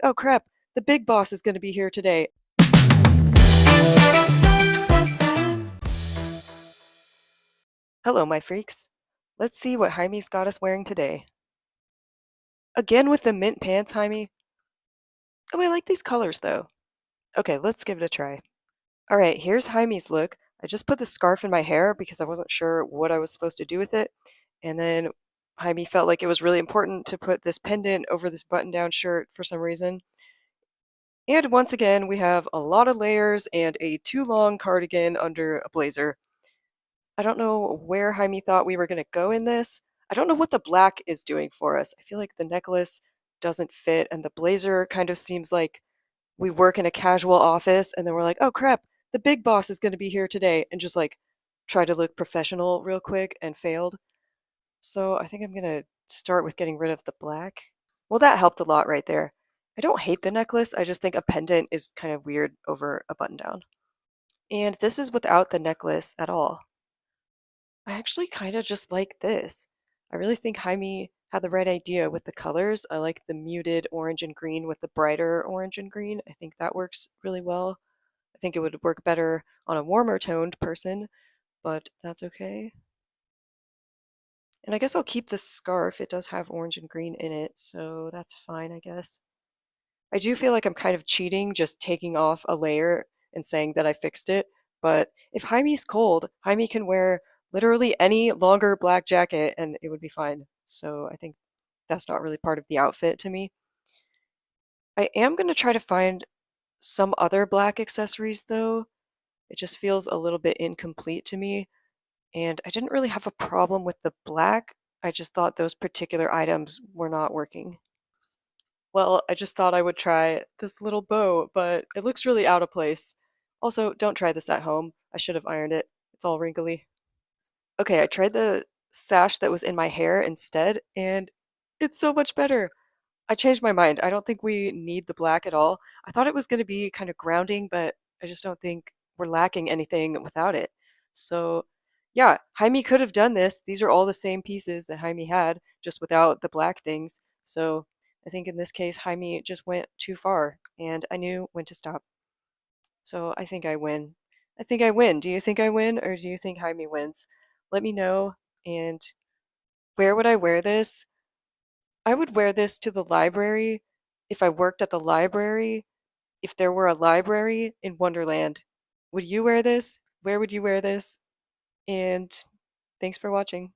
Oh crap, the big boss is going to be here today. Hello, my freaks. Let's see what Jaime's got us wearing today. Again with the mint pants, Jaime? Oh, I like these colors though. Okay, let's give it a try. Alright, here's Jaime's look. I just put the scarf in my hair because I wasn't sure what I was supposed to do with it. And then Jaime felt like it was really important to put this pendant over this button down shirt for some reason. And once again, we have a lot of layers and a too long cardigan under a blazer. I don't know where Jaime thought we were going to go in this. I don't know what the black is doing for us. I feel like the necklace doesn't fit, and the blazer kind of seems like we work in a casual office, and then we're like, oh crap, the big boss is going to be here today, and just like try to look professional real quick and failed. So I think I'm going to start with getting rid of the black. Well, that helped a lot right there. I don't hate the necklace, I just think a pendant is kind of weird over a button down. And this is without the necklace at all. I actually kind of just like this. I really think Jaime had the right idea with the colors. I like the muted orange and green with the brighter orange and green. I think that works really well. I think it would work better on a warmer toned person, but that's okay. And I guess I'll keep this scarf. It does have orange and green in it, so that's fine, I guess. I do feel like I'm kind of cheating just taking off a layer and saying that I fixed it, but if Jaime's cold, Jaime can wear literally any longer black jacket and it would be fine. So I think that's not really part of the outfit to me. I am going to try to find some other black accessories though. It just feels a little bit incomplete to me, and I didn't really have a problem with the black. I just thought those particular items were not working. Well, I just thought I would try this little bow, but it looks really out of place. Also, don't try this at home. I should have ironed it. It's all wrinkly. Okay, I tried the sash that was in my hair instead, and it's so much better. I changed my mind. I don't think we need the black at all. I thought it was going to be kind of grounding, but I just don't think we're lacking anything without it. So, yeah, Jaime could have done this. These are all the same pieces that Jaime had, just without the black things. So, I think in this case, Jaime just went too far, and I knew when to stop. So, I think I win. I think I win. Do you think I win, or do you think Jaime wins? Let me know. And where would I wear this? I would wear this to the library if I worked at the library, if there were a library in Wonderland. Would you wear this? Where would you wear this? And thanks for watching.